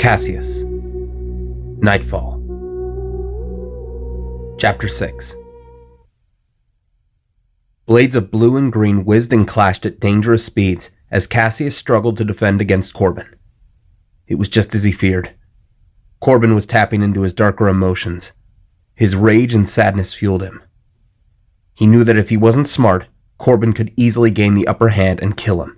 Caseus. Knightfall. Chapter 6. Blades of blue and green whizzed and clashed at dangerous speeds as Caseus struggled to defend against Corbin. It was just as he feared. Corbin was tapping into his darker emotions. His rage and sadness fueled him. He knew that if he wasn't smart, Corbin could easily gain the upper hand and kill him.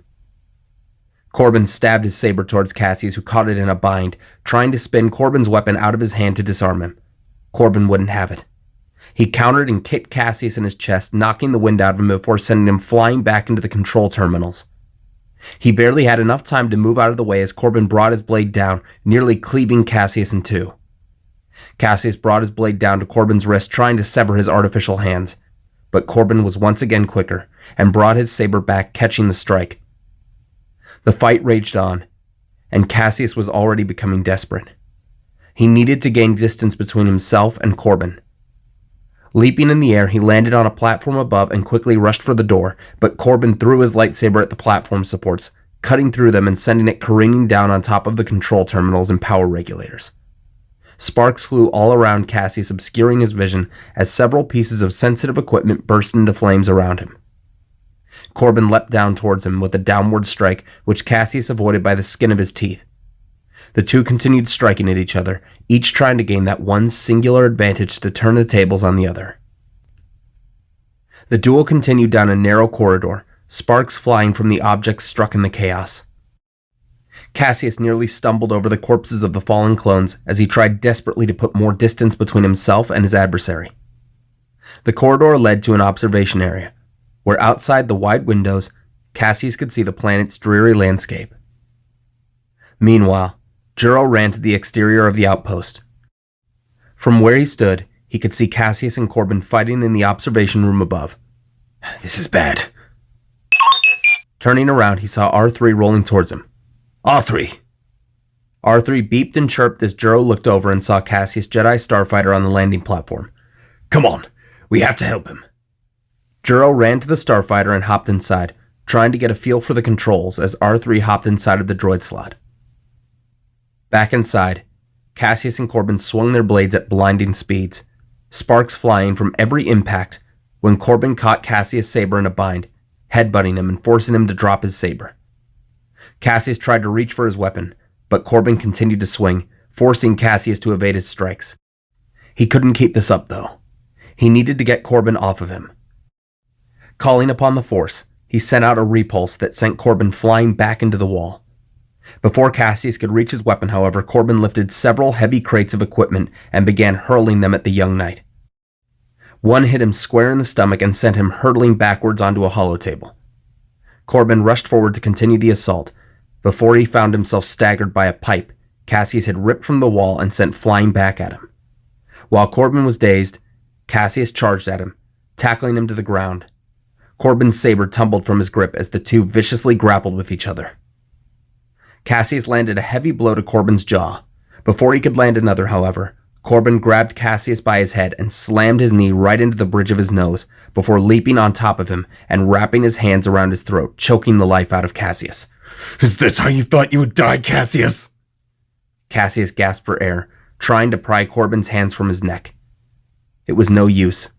Corbin stabbed his saber towards Caseus, who caught it in a bind, trying to spin Corbin's weapon out of his hand to disarm him. Corbin wouldn't have it. He countered and kicked Caseus in his chest, knocking the wind out of him before sending him flying back into the control terminals. He barely had enough time to move out of the way as Corbin brought his blade down, nearly cleaving Caseus in two. Caseus brought his blade down to Corbin's wrist, trying to sever his artificial hands. But Corbin was once again quicker, and brought his saber back, catching the strike. The fight raged on, and Caseus was already becoming desperate. He needed to gain distance between himself and Corbin. Leaping in the air, he landed on a platform above and quickly rushed for the door, but Corbin threw his lightsaber at the platform supports, cutting through them and sending it careening down on top of the control terminals and power regulators. Sparks flew all around Caseus, obscuring his vision as several pieces of sensitive equipment burst into flames around him. Corbin leapt down towards him with a downward strike, which Caseus avoided by the skin of his teeth. The two continued striking at each other, each trying to gain that one singular advantage to turn the tables on the other. The duel continued down a narrow corridor, sparks flying from the objects struck in the chaos. Caseus nearly stumbled over the corpses of the fallen clones as he tried desperately to put more distance between himself and his adversary. The corridor led to an observation area, where outside the wide windows, Caseus could see the planet's dreary landscape. Meanwhile, Juro ran to the exterior of the outpost. From where he stood, he could see Caseus and Corbin fighting in the observation room above. This is bad. Turning around, he saw R3 rolling towards him. R3! R3 beeped and chirped as Juro looked over and saw Caseus' Jedi starfighter on the landing platform. Come on, we have to help him. Juro ran to the starfighter and hopped inside, trying to get a feel for the controls as R3 hopped inside of the droid slot. Back inside, Caseus and Corbin swung their blades at blinding speeds, sparks flying from every impact when Corbin caught Caseus' saber in a bind, headbutting him and forcing him to drop his saber. Caseus tried to reach for his weapon, but Corbin continued to swing, forcing Caseus to evade his strikes. He couldn't keep this up, though. He needed to get Corbin off of him. Calling upon the Force, he sent out a repulse that sent Corbin flying back into the wall. Before Caseus could reach his weapon, however, Corbin lifted several heavy crates of equipment and began hurling them at the young knight. One hit him square in the stomach and sent him hurtling backwards onto a holotable. Corbin rushed forward to continue the assault. Before he found himself staggered by a pipe Caseus had ripped from the wall and sent flying back at him. While Corbin was dazed, Caseus charged at him, tackling him to the ground. Corbin's saber tumbled from his grip as the two viciously grappled with each other. Caseus landed a heavy blow to Corbin's jaw. Before he could land another, however, Corbin grabbed Caseus by his head and slammed his knee right into the bridge of his nose before leaping on top of him and wrapping his hands around his throat, choking the life out of Caseus. Is this how you thought you would die, Caseus? Caseus gasped for air, trying to pry Corbin's hands from his neck. It was no use.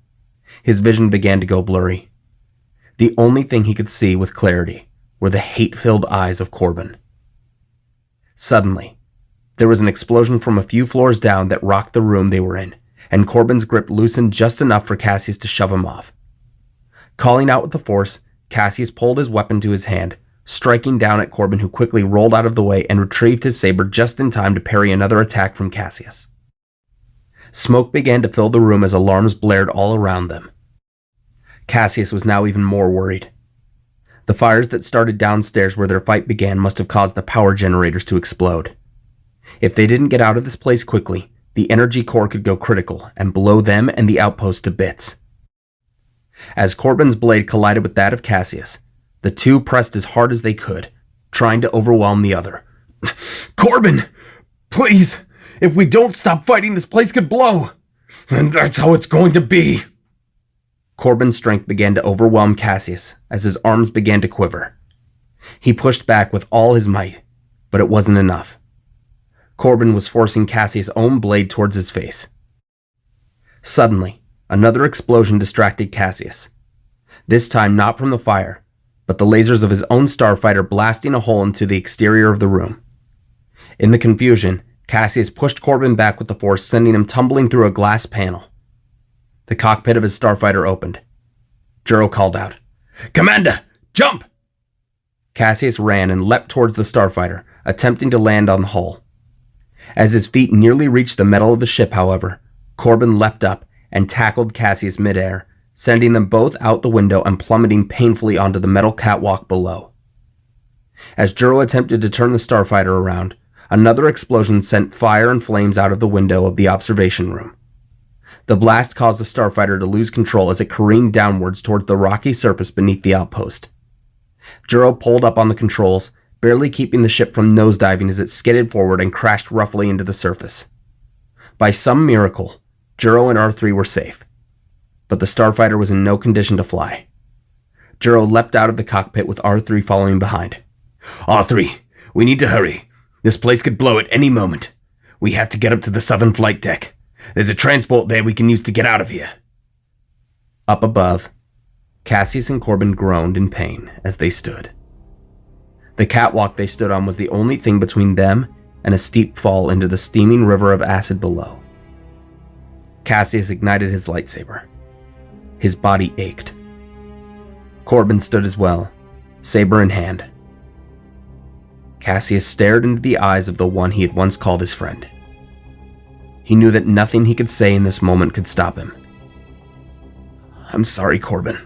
His vision began to go blurry. The only thing he could see with clarity were the hate-filled eyes of Corbin. Suddenly, there was an explosion from a few floors down that rocked the room they were in, and Corbin's grip loosened just enough for Caseus to shove him off. Calling out with the Force, Caseus pulled his weapon to his hand, striking down at Corbin, who quickly rolled out of the way and retrieved his saber just in time to parry another attack from Caseus. Smoke began to fill the room as alarms blared all around them. Caseus was now even more worried. The fires that started downstairs where their fight began must have caused the power generators to explode. If they didn't get out of this place quickly, the energy core could go critical and blow them and the outpost to bits. As Corbin's blade collided with that of Caseus, the two pressed as hard as they could, trying to overwhelm the other. Corbin! Please! If we don't stop fighting, this place could blow! And that's how it's going to be! Corbin's strength began to overwhelm Caseus as his arms began to quiver. He pushed back with all his might, but it wasn't enough. Corbin was forcing Cassius' own blade towards his face. Suddenly, another explosion distracted Cassius. This time not from the fire, but the lasers of his own starfighter blasting a hole into the exterior of the room. In the confusion, Cassius pushed Corbin back with the force, sending him tumbling through a glass panel. The cockpit of his starfighter opened. Juro called out, "Commander, jump!" Cassius ran and leapt towards the starfighter, attempting to land on the hull. As his feet nearly reached the metal of the ship, however, Corbin leapt up and tackled Cassius midair, sending them both out the window and plummeting painfully onto the metal catwalk below. As Juro attempted to turn the starfighter around, another explosion sent fire and flames out of the window of the observation room. The blast caused the starfighter to lose control as it careened downwards towards the rocky surface beneath the outpost. Juro pulled up on the controls, barely keeping the ship from nosediving as it skidded forward and crashed roughly into the surface. By some miracle, Juro and R3 were safe, but the starfighter was in no condition to fly. Juro leapt out of the cockpit with R3 following behind. "R3, we need to hurry. This place could blow at any moment. We have to get up to the southern flight deck. There's a transport there we can use to get out of here." Up above, Cassius and Corbin groaned in pain as they stood. The catwalk they stood on was the only thing between them and a steep fall into the steaming river of acid below. Cassius ignited his lightsaber. His body ached. Corbin stood as well, saber in hand. Cassius stared into the eyes of the one he had once called his friend. He knew that nothing he could say in this moment could stop him. "I'm sorry, Corbin.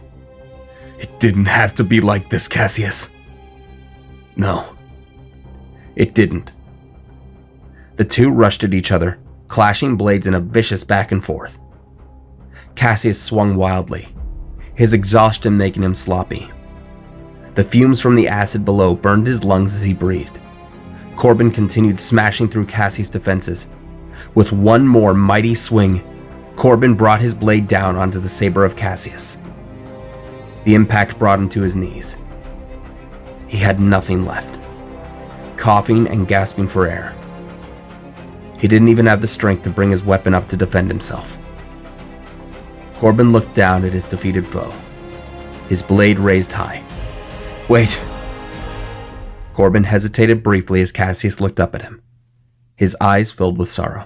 It didn't have to be like this, Cassius." No, it didn't. The two rushed at each other, clashing blades in a vicious back and forth. Cassius swung wildly, his exhaustion making him sloppy. The fumes from the acid below burned his lungs as he breathed. Corbin continued smashing through Cassius' defenses. With one more mighty swing, Corbin brought his blade down onto the saber of Cassius. The impact brought him to his knees. He had nothing left, coughing and gasping for air. He didn't even have the strength to bring his weapon up to defend himself. Corbin looked down at his defeated foe, his blade raised high. "Wait." Corbin hesitated briefly as Cassius looked up at him, his eyes filled with sorrow.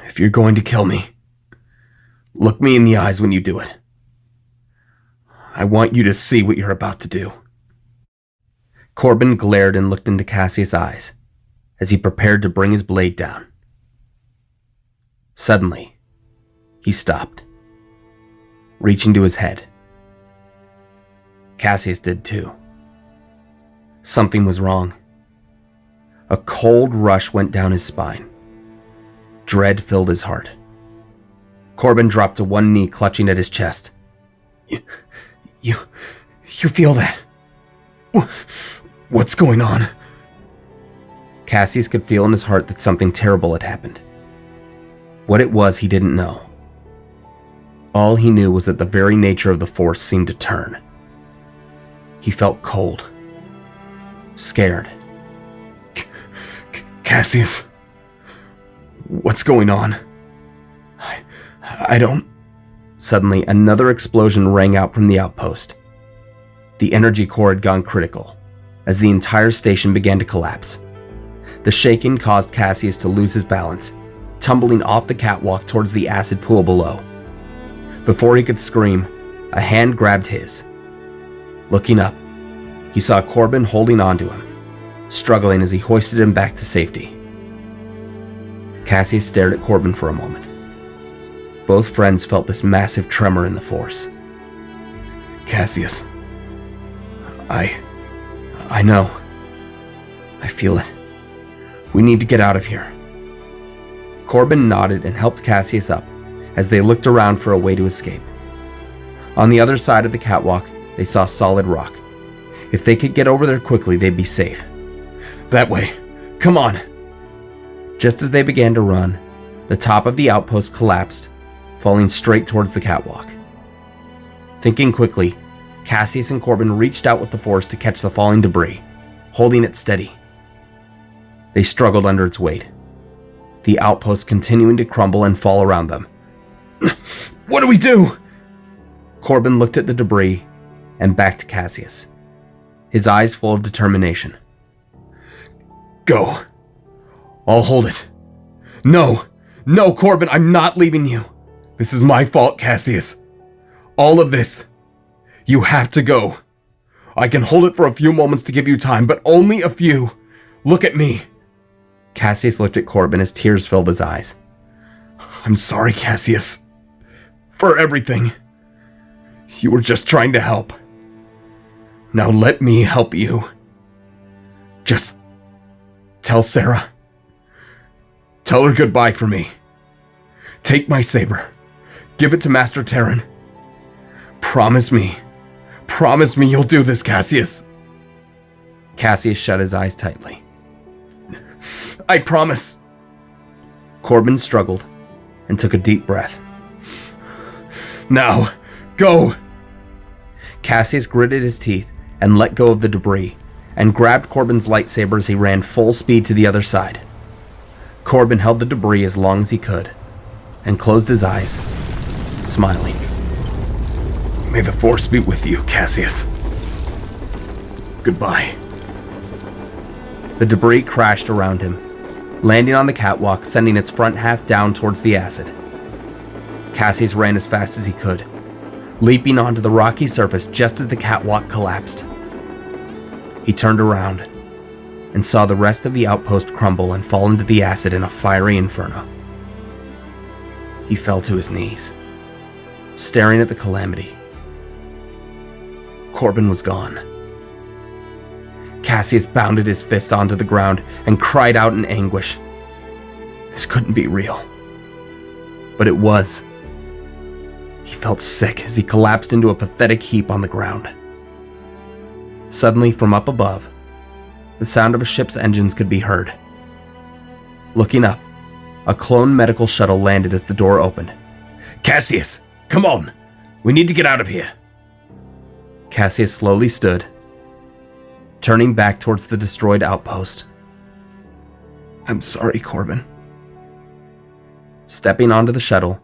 "If you're going to kill me, look me in the eyes when you do it. I want you to see what you're about to do." Corbin glared and looked into Cassius' eyes as he prepared to bring his blade down. Suddenly, he stopped, reaching to his head. Cassius did too. Something was wrong. A cold rush went down his spine. Dread filled his heart. Corbin dropped to one knee, clutching at his chest. You feel that? What's going on?" Cassius could feel in his heart that something terrible had happened. What it was, he didn't know. All he knew was that the very nature of the Force seemed to turn. He felt cold, scared. "Cassius, what's going on? I don't..." Suddenly, another explosion rang out from the outpost. The energy core had gone critical, as the entire station began to collapse. The shaking caused Cassius to lose his balance, tumbling off the catwalk towards the acid pool below. Before he could scream, a hand grabbed his. Looking up, he saw Corbin holding onto him, struggling as he hoisted him back to safety. Cassius stared at Corbin for a moment. Both friends felt this massive tremor in the Force. "Cassius, I know. I feel it. We need to get out of here." Corbin nodded and helped Cassius up as they looked around for a way to escape. On the other side of the catwalk, they saw solid rock. If they could get over there quickly, they'd be safe. "That way. Come on." Just as they began to run, the top of the outpost collapsed, falling straight towards the catwalk. Thinking quickly, Cassius and Corbin reached out with the Force to catch the falling debris, holding it steady. They struggled under its weight, the outpost continuing to crumble and fall around them. What do we do? Corbin looked at the debris and back to Caseus, his eyes full of determination. Go. I'll hold it. No, Corbin, I'm not leaving you. This is my fault, Caseus. All of this. You have to go. I can hold it for a few moments to give you time, but only a few. Look at me. Caseus looked at Corbin as tears filled his eyes. I'm sorry, Caseus. For everything. You were just trying to help. Now let me help you. Just tell Sarah. Tell her goodbye for me. Take my saber. Give it to Master Terran. Promise me you'll do this, Caseus. Caseus shut his eyes tightly. I promise. Corbin struggled and took a deep breath. Now, go. Caseus gritted his teeth and let go of the debris and grabbed Corbin's lightsaber as he ran full speed to the other side. Corbin held the debris as long as he could and closed his eyes, smiling. May the Force be with you, Caseus. Goodbye. The debris crashed around him, landing on the catwalk, sending its front half down towards the acid. Caseus ran as fast as he could, leaping onto the rocky surface just as the catwalk collapsed. He turned around and saw the rest of the outpost crumble and fall into the acid in a fiery inferno. He fell to his knees, staring at the calamity. Corbin was gone. Caseus bounded his fists onto the ground and cried out in anguish. This couldn't be real. But it was. He felt sick as he collapsed into a pathetic heap on the ground. Suddenly, from up above, the sound of a ship's engines could be heard. Looking up, a clone medical shuttle landed as the door opened. Caseus, come on. We need to get out of here. Caseus slowly stood, turning back towards the destroyed outpost. I'm sorry, Corbin. Stepping onto the shuttle,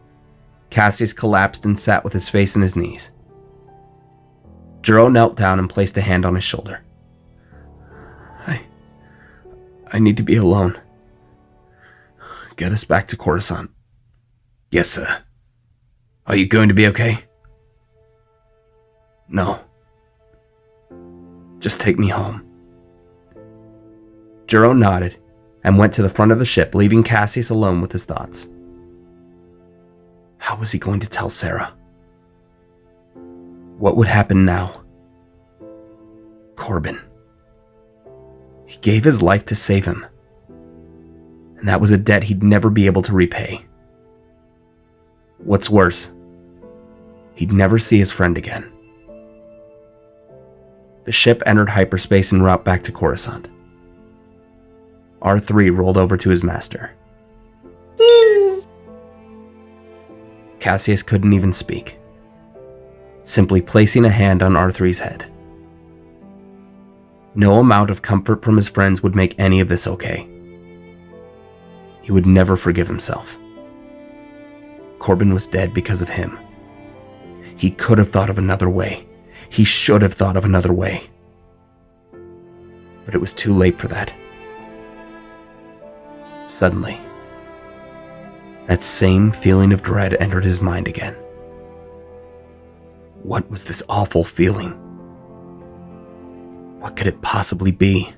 Caseus collapsed and sat with his face in his knees. Juro knelt down and placed a hand on his shoulder. I need to be alone. Get us back to Coruscant. Yes, sir. Are you going to be okay? No. Just take me home. Juro nodded and went to the front of the ship, leaving Caseus alone with his thoughts. How was he going to tell Sarah? What would happen now? Corbin. He gave his life to save him, and that was a debt he'd never be able to repay. What's worse, he'd never see his friend again. The ship entered hyperspace en route back to Coruscant. R3 rolled over to his master. Caseus couldn't even speak, simply placing a hand on R3's head. No amount of comfort from his friends would make any of this okay. He would never forgive himself. Corbin was dead because of him. He could have thought of another way. He should have thought of another way. But it was too late for that. Suddenly, that same feeling of dread entered his mind again. What was this awful feeling? What could it possibly be?